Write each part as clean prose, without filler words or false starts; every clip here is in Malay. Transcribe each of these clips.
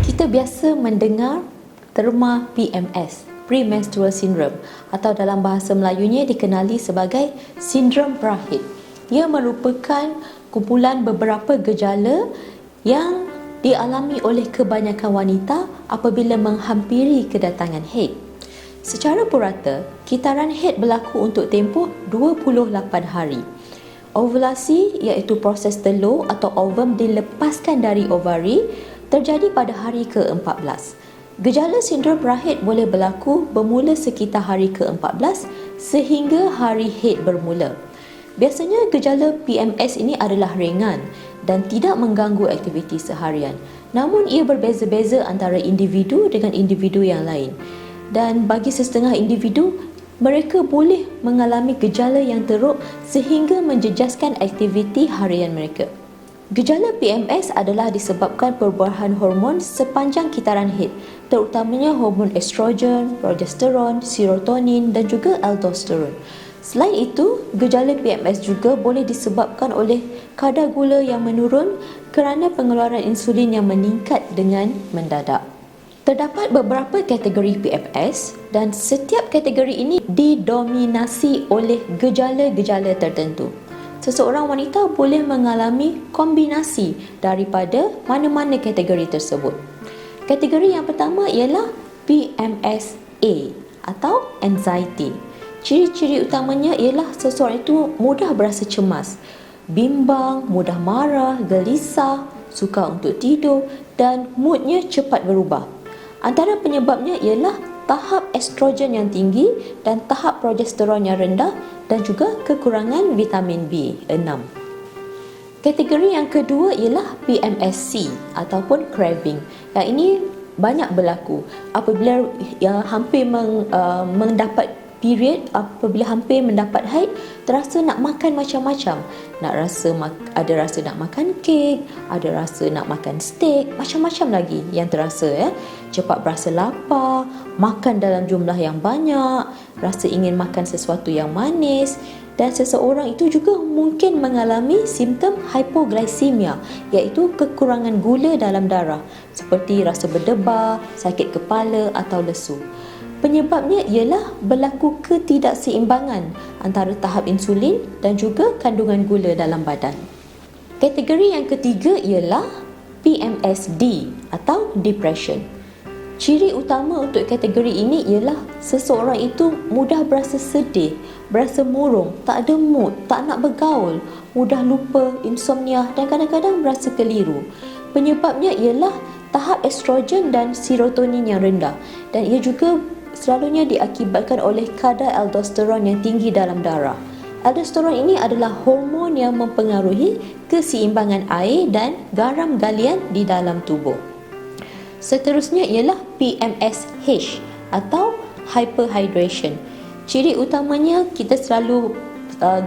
Kita biasa mendengar terma PMS, Premenstrual Syndrome, atau dalam bahasa Melayunya dikenali sebagai sindrom Brahid. Ia merupakan kumpulan beberapa gejala yang dialami oleh kebanyakan wanita apabila menghampiri kedatangan haid. Secara purata, kitaran haid berlaku untuk tempoh 28 hari. Ovulasi iaitu proses telur atau ovum dilepaskan dari ovari terjadi pada hari ke-14. Gejala sindrom Brahid boleh berlaku bermula sekitar hari ke-14 sehingga hari haid bermula. Biasanya gejala PMS ini adalah ringan dan tidak mengganggu aktiviti seharian. Namun ia berbeza-beza antara individu dengan individu yang lain. Dan bagi setengah individu, mereka boleh mengalami gejala yang teruk sehingga menjejaskan aktiviti harian mereka. Gejala PMS adalah disebabkan perubahan hormon sepanjang kitaran haid, terutamanya hormon estrogen, progesteron, serotonin dan juga aldosteron. Selain itu, gejala PMS juga boleh disebabkan oleh kadar gula yang menurun kerana pengeluaran insulin yang meningkat dengan mendadak. Terdapat beberapa kategori PMS dan setiap kategori ini didominasi oleh gejala-gejala tertentu. Seseorang wanita boleh mengalami kombinasi daripada mana-mana kategori tersebut. Kategori yang pertama ialah PMS-A atau anxiety. Ciri-ciri utamanya ialah seseorang itu mudah berasa cemas, bimbang, mudah marah, gelisah, sukar untuk tidur dan moodnya cepat berubah. Antara penyebabnya ialah tahap estrogen yang tinggi dan tahap progesteron yang rendah dan juga kekurangan vitamin B6. Kategori yang kedua ialah PMSC ataupun craving. Yang ini banyak berlaku apabila hampir mendapat period, apabila hampir mendapat haid, terasa nak makan macam-macam. Ada rasa nak makan kek, ada rasa nak makan steak, macam-macam lagi yang terasa. Cepat berasa lapar, makan dalam jumlah yang banyak, rasa ingin makan sesuatu yang manis. Dan seseorang itu juga mungkin mengalami simptom hypoglycemia, iaitu kekurangan gula dalam darah, seperti rasa berdebar, sakit kepala atau lesu. Penyebabnya ialah berlaku ketidakseimbangan antara tahap insulin dan juga kandungan gula dalam badan. Kategori yang ketiga ialah PMSD atau depression. Ciri utama untuk kategori ini ialah seseorang itu mudah berasa sedih, berasa murung, tak ada mood, tak nak bergaul, mudah lupa, insomnia dan kadang-kadang berasa keliru. Penyebabnya ialah tahap estrogen dan serotonin yang rendah, dan ia juga selalunya diakibatkan oleh kadar aldosteron yang tinggi dalam darah. Aldosteron ini adalah hormon yang mempengaruhi keseimbangan air dan garam galian di dalam tubuh. Seterusnya ialah PMSH atau hyperhydration. Ciri utamanya kita selalu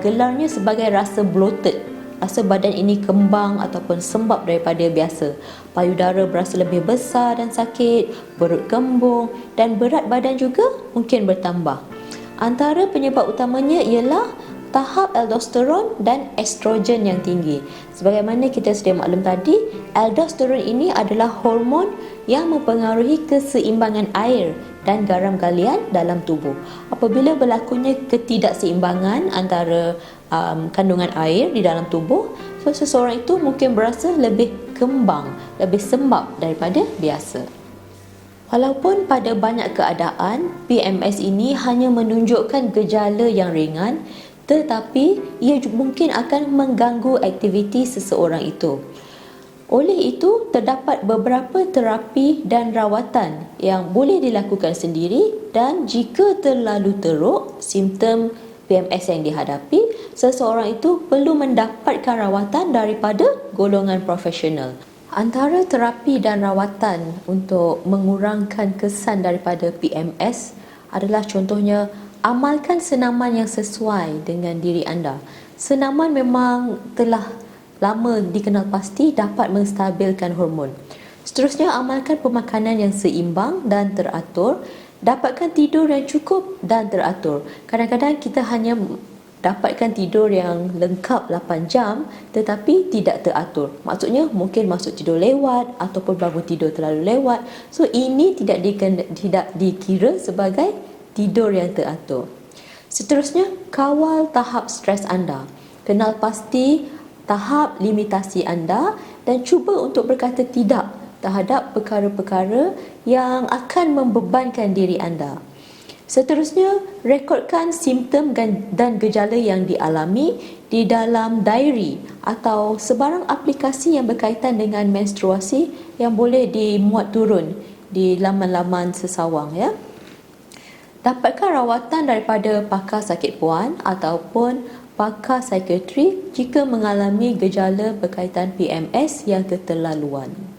gelarnya sebagai rasa bloated. Rasa badan ini kembang ataupun sembab daripada biasa. Payudara berasa lebih besar dan sakit, perut kembung dan berat badan juga mungkin bertambah. Antara penyebab utamanya ialah tahap aldosteron dan estrogen yang tinggi. Sebagaimana kita sedia maklum tadi, aldosteron ini adalah hormon yang mempengaruhi keseimbangan air dan garam galian dalam tubuh. Apabila berlakunya ketidakseimbangan antara kandungan air di dalam tubuh, seseorang itu mungkin berasa lebih kembang, lebih sembab daripada biasa. Walaupun pada banyak keadaan PMS ini hanya menunjukkan gejala yang ringan, tetapi ia mungkin akan mengganggu aktiviti seseorang itu. Oleh itu, terdapat beberapa terapi dan rawatan yang boleh dilakukan sendiri, dan jika terlalu teruk simptom PMS yang dihadapi, seseorang itu perlu mendapatkan rawatan daripada golongan profesional. Antara terapi dan rawatan untuk mengurangkan kesan daripada PMS adalah contohnya amalkan senaman yang sesuai dengan diri anda. Senaman memang telah lama dikenal pasti dapat menstabilkan hormon. Seterusnya, amalkan pemakanan yang seimbang dan teratur. Dapatkan tidur yang cukup dan teratur. Kadang-kadang kita hanya dapatkan tidur yang lengkap 8 jam tetapi tidak teratur. Maksudnya mungkin masuk tidur lewat ataupun bangun tidur terlalu lewat. So ini tidak dikira sebagai tidur yang teratur. Seterusnya, kawal tahap stres anda. Kenal pasti tahap limitasi anda dan cuba untuk berkata tidak terhadap perkara-perkara yang akan membebankan diri anda. Seterusnya, rekodkan simptom dan gejala yang dialami di dalam diary atau sebarang aplikasi yang berkaitan dengan menstruasi yang boleh dimuat turun di laman-laman sesawang ya. Dapatkan rawatan daripada pakar sakit puan ataupun pakar psikiatri jika mengalami gejala berkaitan PMS yang keterlaluan.